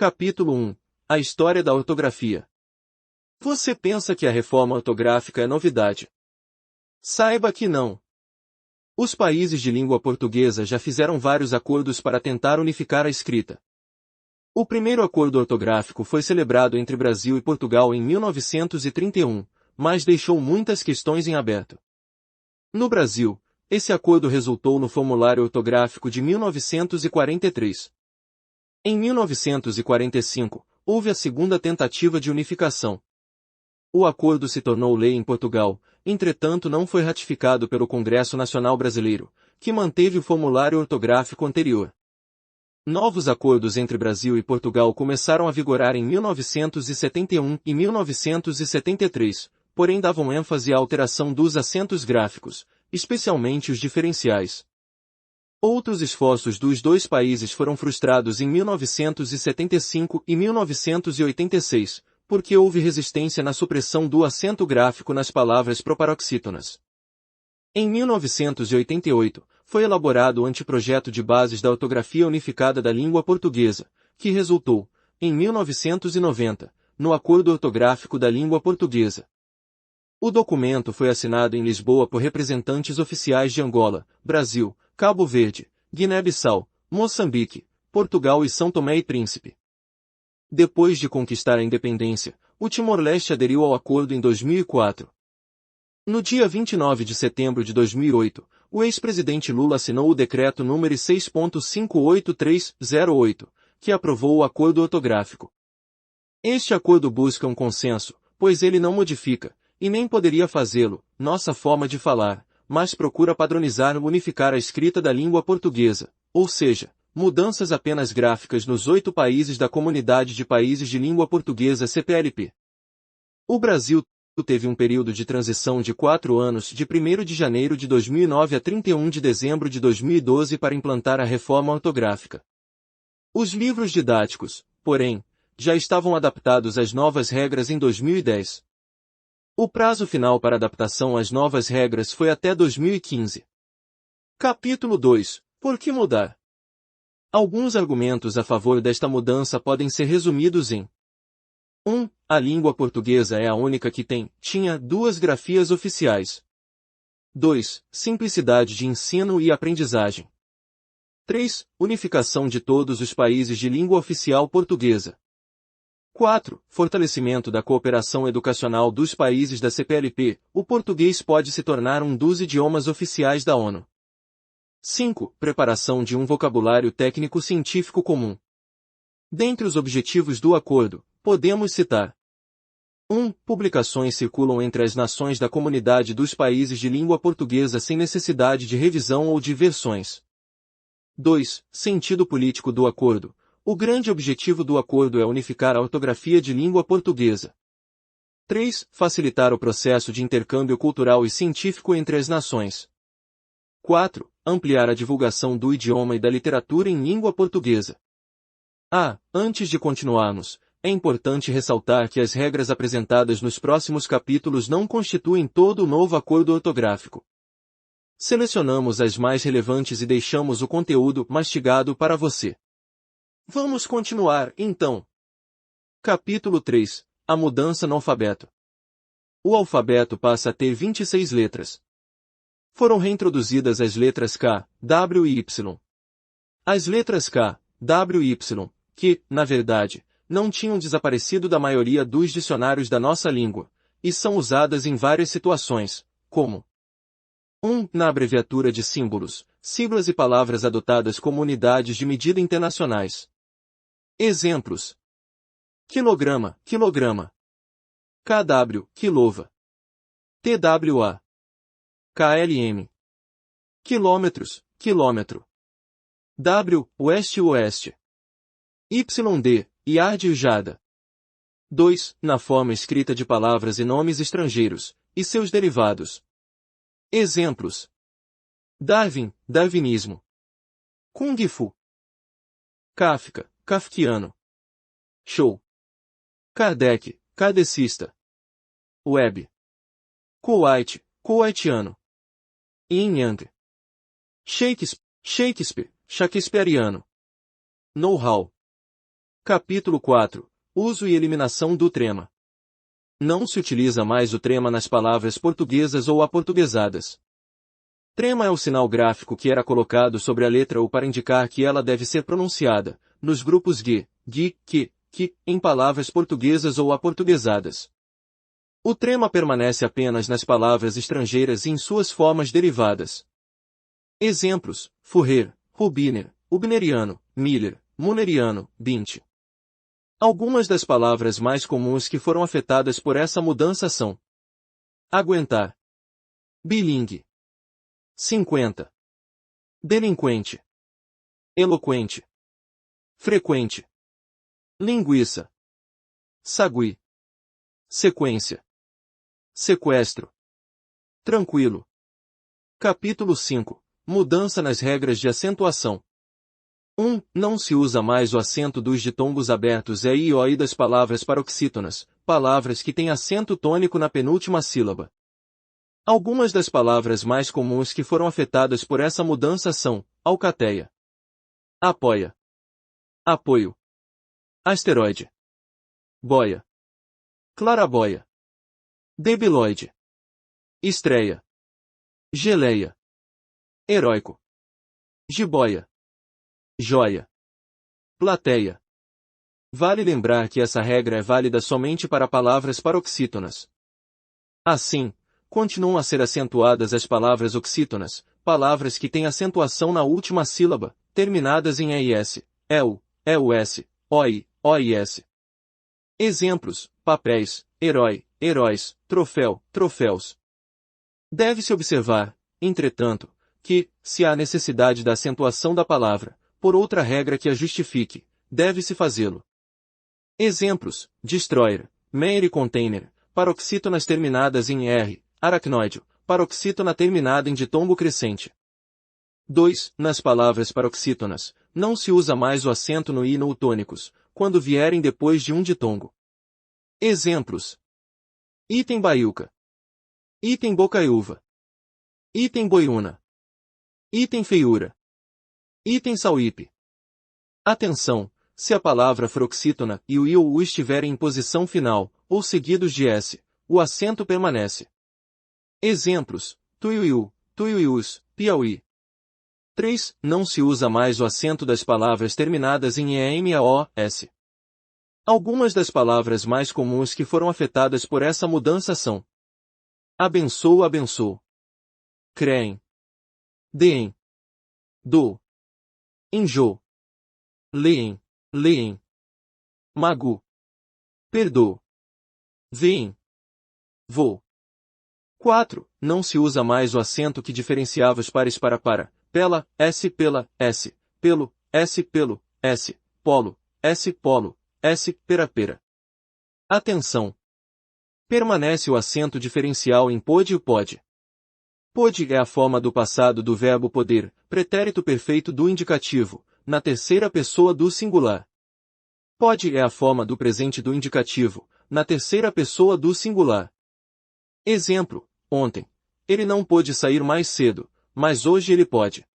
Capítulo 1. A história da ortografia. Você pensa que a reforma ortográfica é novidade? Saiba que não. Os países de língua portuguesa já fizeram vários acordos para tentar unificar a escrita. O primeiro acordo ortográfico foi celebrado entre Brasil e Portugal em 1931, mas deixou muitas questões em aberto. No Brasil, esse acordo resultou no Formulário Ortográfico de 1943. Em 1945, houve a segunda tentativa de unificação. O acordo se tornou lei em Portugal, entretanto não foi ratificado pelo Congresso Nacional Brasileiro, que manteve o formulário ortográfico anterior. Novos acordos entre Brasil e Portugal começaram a vigorar em 1971 e 1973, porém davam ênfase à alteração dos acentos gráficos, especialmente os diferenciais. Outros esforços dos dois países foram frustrados em 1975 e 1986, porque houve resistência na supressão do acento gráfico nas palavras proparoxítonas. Em 1988, foi elaborado o Anteprojeto de Bases da Ortografia Unificada da Língua Portuguesa, que resultou, em 1990, no Acordo Ortográfico da Língua Portuguesa. O documento foi assinado em Lisboa por representantes oficiais de Angola, Brasil, Cabo Verde, Guiné-Bissau, Moçambique, Portugal e São Tomé e Príncipe. Depois de conquistar a independência, o Timor-Leste aderiu ao acordo em 2004. No dia 29 de setembro de 2008, o ex-presidente Lula assinou o decreto número 6.58308, que aprovou o acordo ortográfico. Este acordo busca um consenso, pois ele não modifica, e nem poderia fazê-lo, nossa forma de falar, mas procura padronizar e unificar a escrita da língua portuguesa, ou seja, mudanças apenas gráficas nos 8 países da Comunidade de Países de Língua Portuguesa CPLP. O Brasil teve um período de transição de 4 anos de 1º de janeiro de 2009 a 31 de dezembro de 2012 para implantar a reforma ortográfica. Os livros didáticos, porém, já estavam adaptados às novas regras em 2010. O prazo final para adaptação às novas regras foi até 2015. Capítulo 2. Por que mudar? Alguns argumentos a favor desta mudança podem ser resumidos em 1. A língua portuguesa é a única que tinha 2 grafias oficiais. 2. Simplicidade de ensino e aprendizagem. 3. Unificação de todos os países de língua oficial portuguesa. 4. Fortalecimento da cooperação educacional dos países da CPLP. O português pode se tornar um dos idiomas oficiais da ONU. 5. Preparação de um vocabulário técnico-científico comum. Dentre os objetivos do acordo, podemos citar 1. Publicações circulam entre as nações da comunidade dos países de língua portuguesa sem necessidade de revisão ou de versões. 2. Sentido político do acordo. O grande objetivo do acordo é unificar a ortografia de língua portuguesa. 3. Facilitar o processo de intercâmbio cultural e científico entre as nações. 4. Ampliar a divulgação do idioma e da literatura em língua portuguesa. Antes de continuarmos, é importante ressaltar que as regras apresentadas nos próximos capítulos não constituem todo o novo acordo ortográfico. Selecionamos as mais relevantes e deixamos o conteúdo mastigado para você. Vamos continuar, então. Capítulo 3. A mudança no alfabeto. O alfabeto passa a ter 26 letras. Foram reintroduzidas as letras K, W e Y. As letras K, W e Y, que, na verdade, não tinham desaparecido da maioria dos dicionários da nossa língua, e são usadas em várias situações, como 1. Na abreviatura de símbolos, siglas e palavras adotadas como unidades de medida internacionais. Exemplos: quilograma, quilograma. KW, quilova. TWA. KLM. Quilômetros, quilômetro. W, oeste, oeste. YD, iard e jada. 2. Na forma escrita de palavras e nomes estrangeiros, e seus derivados. Exemplos: Darwin, darwinismo. Kung Fu. Kafka, kafkiano. Show. Kardec, kardecista. Web. Kuwait, kuwaitiano. Yin Yang. Shakespeare, shakespeariano. Know-how. Capítulo 4. Uso e eliminação do trema. Não se utiliza mais o trema nas palavras portuguesas ou aportuguesadas. Trema é o sinal gráfico que era colocado sobre a letra U para indicar que ela deve ser pronunciada, nos grupos g, que, em palavras portuguesas ou aportuguesadas. O trema permanece apenas nas palavras estrangeiras e em suas formas derivadas. Exemplos: Fourier, Rubiner, Ubneriano, Miller, Mulleriano, Bint. Algumas das palavras mais comuns que foram afetadas por essa mudança são: aguentar, bilingue, 50, delinquente, eloquente, frequente, linguiça, sagui, sequência, sequestro, tranquilo. Capítulo 5. Mudança nas regras de acentuação. 1. Não se usa mais o acento dos ditongos abertos e o i das palavras paroxítonas, palavras que têm acento tônico na penúltima sílaba. Algumas das palavras mais comuns que foram afetadas por essa mudança são: alcateia, apoia, apoio, asteroide, boia, clarabóia, debiloide, estreia, geleia, heróico, jiboia, joia, plateia. Vale lembrar que essa regra é válida somente para palavras paroxítonas. Assim, continuam a ser acentuadas as palavras oxítonas, palavras que têm acentuação na última sílaba, terminadas em EIS, EU, EUS, OI, OIS. Exemplos: papéis, herói, heróis, troféu, troféus. Deve-se observar, entretanto, que, se há necessidade da acentuação da palavra, por outra regra que a justifique, deve-se fazê-lo. Exemplos: destroyer, Meyer e container, paroxítonas terminadas em R, aracnoide, paroxítona terminada em ditongo crescente. 2. Nas palavras paroxítonas, não se usa mais o acento no i no tônicos, quando vierem depois de um ditongo. Exemplos: item baiuca, item bocaiúva, item boiúna, item feiura, item sauípe. Atenção! Se a palavra for oxítona e o i ou u estiverem em posição final, ou seguidos de s, o acento permanece. Exemplos: tuiuiu, tuiuius, Piauí. 3. Não se usa mais o acento das palavras terminadas em EMAOS. Algumas das palavras mais comuns que foram afetadas por essa mudança são: abençoo, abençoo, creem, deem, do, enjoo, leem, leem, magu, perdoo, veem, vou. 4. Não se usa mais o acento que diferenciava os pares para, pela, pelo, s polo, s pera. Atenção! Permanece o acento diferencial em pode e pode. Pode é a forma do passado do verbo poder, pretérito perfeito do indicativo, na terceira pessoa do singular. Pode é a forma do presente do indicativo, na terceira pessoa do singular. Exemplo: ontem, ele não pôde sair mais cedo, mas hoje ele pode.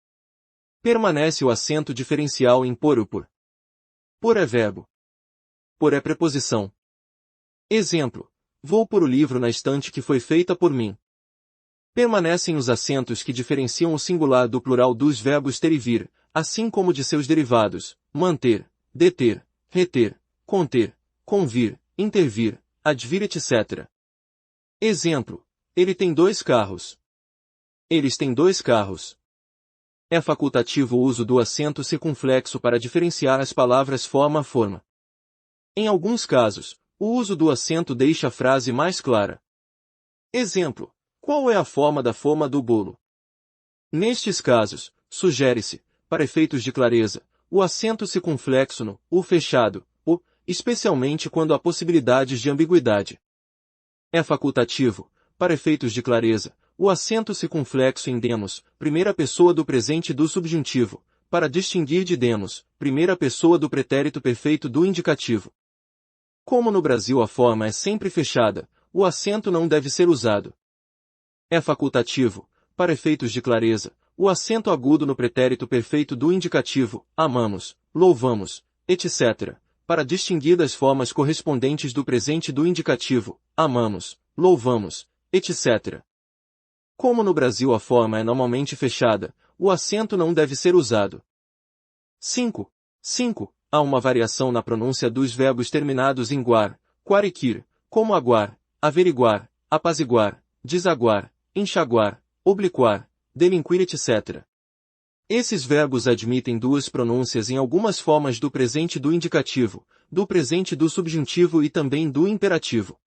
Permanece o acento diferencial em por ou por. Por é verbo. Por é preposição. Exemplo: vou pôr o livro na estante que foi feita por mim. Permanecem os acentos que diferenciam o singular do plural dos verbos ter e vir, assim como de seus derivados: manter, deter, reter, conter, convir, intervir, advir, etc. Exemplo: ele tem 2 carros. Eles têm 2 carros. É facultativo o uso do acento circunflexo para diferenciar as palavras forma a forma. Em alguns casos, o uso do acento deixa a frase mais clara. Exemplo: qual é a forma do bolo? Nestes casos, sugere-se, para efeitos de clareza, o acento circunflexo no o fechado, o, especialmente quando há possibilidades de ambiguidade. É facultativo, para efeitos de clareza, o acento circunflexo em demos, primeira pessoa do presente do subjuntivo, para distinguir de demos, primeira pessoa do pretérito perfeito do indicativo. Como no Brasil a forma é sempre fechada, o acento não deve ser usado. É facultativo, para efeitos de clareza, o acento agudo no pretérito perfeito do indicativo, amamos, louvamos, etc., para distinguir das formas correspondentes do presente do indicativo, amamos, louvamos, etc. Como no Brasil a forma é normalmente fechada, o acento não deve ser usado. 5. Há uma variação na pronúncia dos verbos terminados em guar, quariquir, como aguar, averiguar, apaziguar, desaguar, enxaguar, obliquar, delinquir, etc. Esses verbos admitem duas pronúncias em algumas formas do presente do indicativo, do presente do subjuntivo e também do imperativo.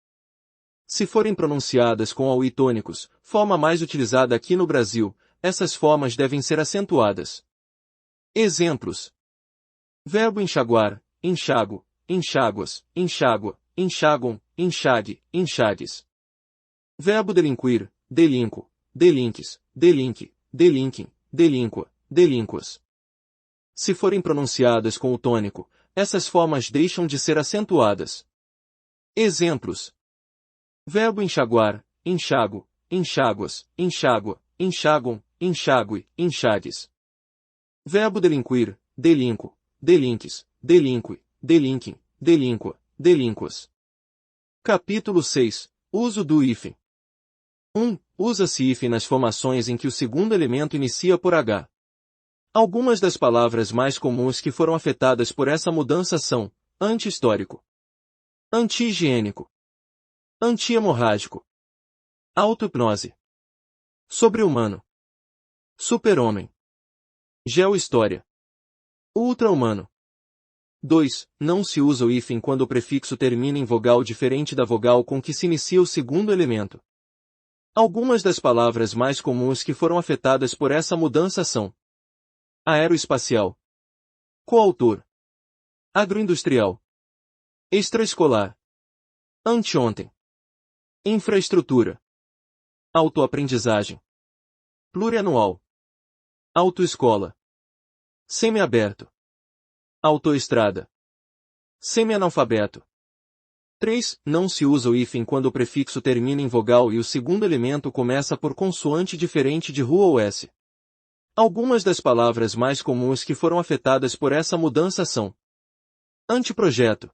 Se forem pronunciadas com AUI tônicos, forma mais utilizada aqui no Brasil, essas formas devem ser acentuadas. Exemplos: verbo enxaguar, enxago, enxáguas, enxágua, enxáguam, enxague, enxagues. Verbo delinquir, delinco, delinques, delinque, delinquem, delinqua, delinquas. Se forem pronunciadas com o tônico, essas formas deixam de ser acentuadas. Exemplos: verbo enxaguar, enxago, enxáguas, enxágua, enxáguam, enxágue, enxagues. Verbo delinquir, delinco, delinques, delinque, delinquem, delinqua, delinquas. Capítulo 6. Uso do hífen. 1. Usa-se hífen nas formações em que o segundo elemento inicia por H. Algumas das palavras mais comuns que foram afetadas por essa mudança são: anti-histórico, anti-higiênico, anti-hemorrágico, auto-hipnose, sobre-humano, super-homem, geo-história, ultra-humano. 2. Não se usa o hífen quando o prefixo termina em vogal diferente da vogal com que se inicia o segundo elemento. Algumas das palavras mais comuns que foram afetadas por essa mudança são: aeroespacial, coautor, agroindustrial, extraescolar, anteontem, infraestrutura, autoaprendizagem, plurianual, autoescola, semiaberto, autoestrada, semianalfabeto. 3. Não se usa o hífen quando o prefixo termina em vogal e o segundo elemento começa por consoante diferente de RU ou S. Algumas das palavras mais comuns que foram afetadas por essa mudança são: anteprojeto,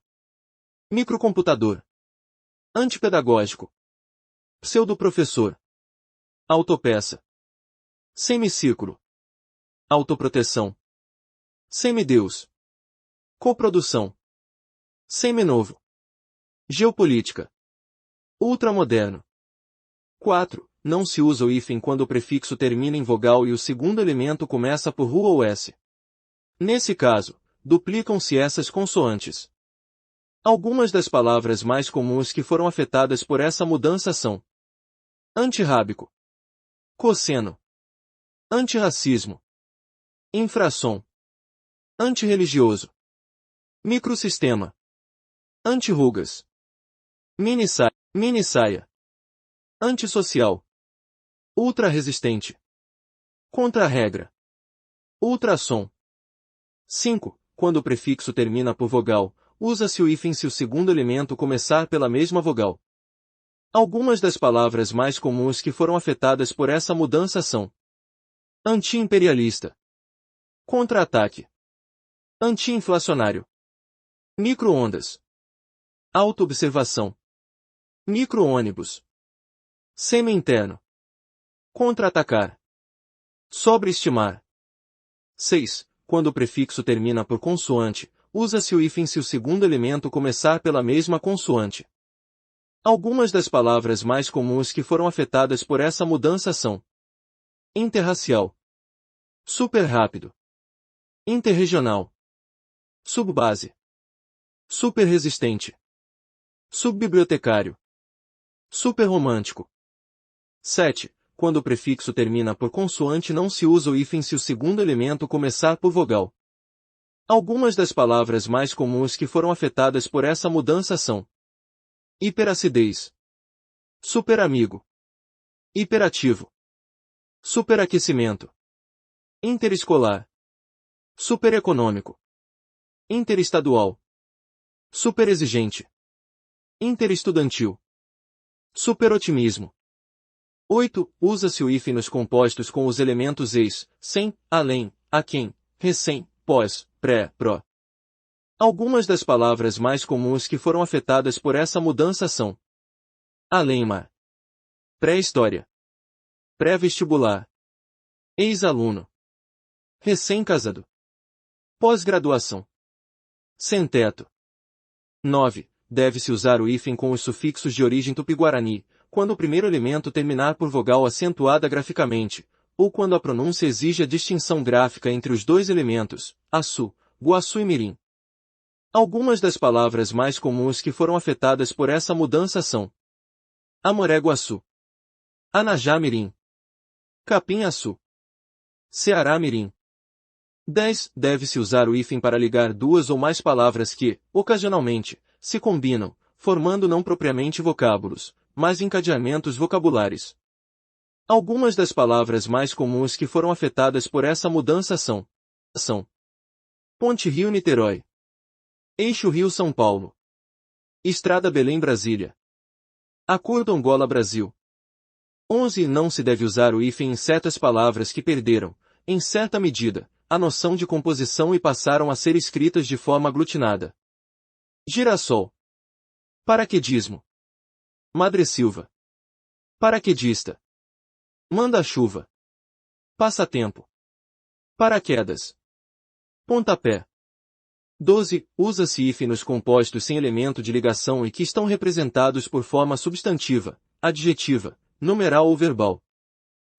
microcomputador, antipedagógico, pseudoprofessor, autopeça, semicírculo, autoproteção, semideus, coprodução, seminovo, geopolítica, ultramoderno. 4. Não se usa o hífen quando o prefixo termina em vogal e o segundo elemento começa por RU ou S. Nesse caso, duplicam-se essas consoantes. Algumas das palavras mais comuns que foram afetadas por essa mudança são: antirrábico, cosseno, antirracismo, infrasom, antirreligioso, microsistema, antirrugas, minissaia, antissocial, ultrarresistente, contra-regra, ultrassom. 5. Quando o prefixo termina por vogal, usa-se o hífen se o segundo elemento começar pela mesma vogal. Algumas das palavras mais comuns que foram afetadas por essa mudança são: anti-imperialista, contra-ataque, anti-inflacionário, micro-ondas, auto-observação, micro-ônibus, semi-interno, contra-atacar, sobreestimar. 6. Quando o prefixo termina por consoante, usa-se o hífen se o segundo elemento começar pela mesma consoante. Algumas das palavras mais comuns que foram afetadas por essa mudança são: interracial, super-rápido, interregional, subbase, super-resistente, subbibliotecário, super-romântico. 7. Quando o prefixo termina por consoante não se usa o hífen se o segundo elemento começar por vogal. Algumas das palavras mais comuns que foram afetadas por essa mudança são: hiperacidez, superamigo, hiperativo, superaquecimento, interescolar, supereconômico, interestadual, superexigente, interestudantil, superotimismo. 8. Usa-se o hífen nos compostos com os elementos ex, sem, além, aquém, recém, pós, pré, pró. Algumas das palavras mais comuns que foram afetadas por essa mudança são: além-mar, pré-história, pré-vestibular, ex-aluno, recém-casado, pós-graduação, sem-teto. 9. Deve-se usar o hífen com os sufixos de origem tupi-guarani, quando o primeiro elemento terminar por vogal acentuada graficamente, ou quando a pronúncia exige a distinção gráfica entre os dois elementos, açu, guaçu e mirim. Algumas das palavras mais comuns que foram afetadas por essa mudança são: Amoré-Guaçu, Anajá-mirim, Capim-açu, Ceará-mirim. 10. Deve-se usar o hífen para ligar duas ou mais palavras que, ocasionalmente, se combinam, formando não propriamente vocábulos, mas encadeamentos vocabulares. Algumas das palavras mais comuns que foram afetadas por essa mudança são: Ponte Rio-Niterói, Eixo Rio-São Paulo, Estrada Belém-Brasília, Acordo Angola-Brasil. 11. Não se deve usar o hífen em certas palavras que perderam, em certa medida, a noção de composição e passaram a ser escritas de forma aglutinada. Girassol, paraquedismo, madressilva, paraquedista, manda-chuva, passatempo, paraquedas, pontapé. 12. Usa-se hífen nos compostos sem elemento de ligação e que estão representados por forma substantiva, adjetiva, numeral ou verbal.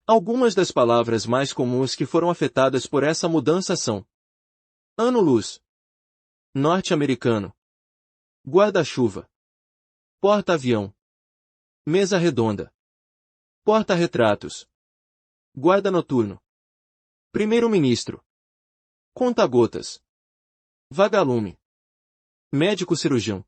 Algumas das palavras mais comuns que foram afetadas por essa mudança são: ano-luz, norte-americano, guarda-chuva, porta-avião, mesa redonda, porta-retratos, guarda noturno, primeiro-ministro, conta-gotas, vagalume, médico-cirurgião.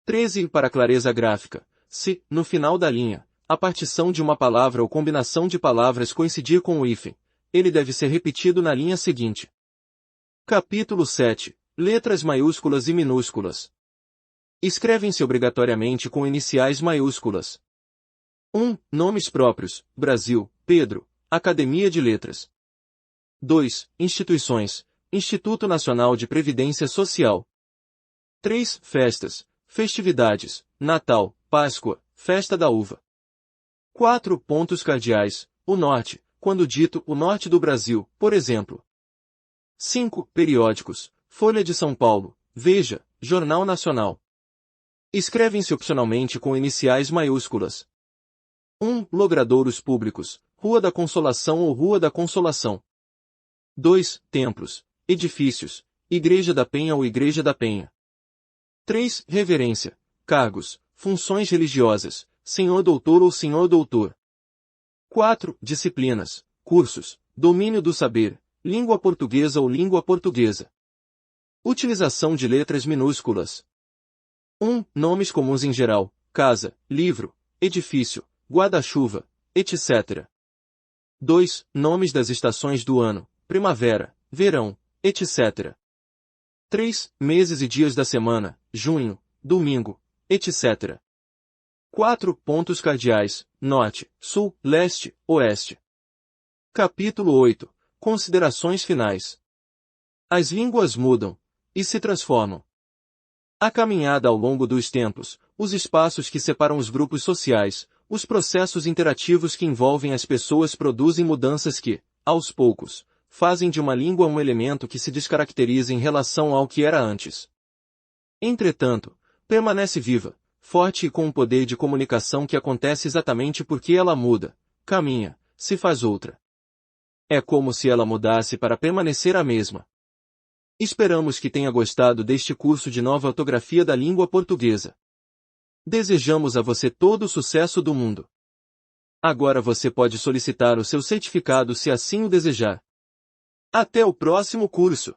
13. Para clareza gráfica, se, no final da linha, a partição de uma palavra ou combinação de palavras coincidir com o hífen, ele deve ser repetido na linha seguinte. Capítulo 7. Letras maiúsculas e minúsculas. Escrevem-se obrigatoriamente com iniciais maiúsculas. 1. Nomes próprios: Brasil, Pedro, Academia de Letras. 2. Instituições: Instituto Nacional de Previdência Social. 3. Festas, festividades: Natal, Páscoa, Festa da Uva. 4. Pontos cardeais: o norte, quando dito o norte do Brasil, por exemplo. 5. Periódicos: Folha de São Paulo, Veja, Jornal Nacional. Escrevem-se opcionalmente com iniciais maiúsculas. 1. Logradouros públicos: Rua da Consolação ou Rua da Consolação. 2. Templos, edifícios: Igreja da Penha ou Igreja da Penha. 3. Reverência: cargos, funções religiosas: Senhor Doutor ou Senhor Doutor. 4. Disciplinas, cursos, domínio do saber, língua portuguesa ou língua portuguesa. Utilização de letras minúsculas. 1. Nomes comuns em geral: casa, livro, edifício, guarda-chuva, etc. 2. Nomes das estações do ano: primavera, verão, etc. 3. Meses e dias da semana: junho, domingo, etc. 4. Pontos cardeais: norte, sul, leste, oeste. Capítulo 8. Considerações finais. As línguas mudam e se transformam. A caminhada ao longo dos tempos, os espaços que separam os grupos sociais, os processos interativos que envolvem as pessoas produzem mudanças que, aos poucos, fazem de uma língua um elemento que se descaracteriza em relação ao que era antes. Entretanto, permanece viva, forte e com um poder de comunicação que acontece exatamente porque ela muda, caminha, se faz outra. É como se ela mudasse para permanecer a mesma. Esperamos que tenha gostado deste curso de nova ortografia da língua portuguesa. Desejamos a você todo o sucesso do mundo. Agora você pode solicitar o seu certificado se assim o desejar. Até o próximo curso!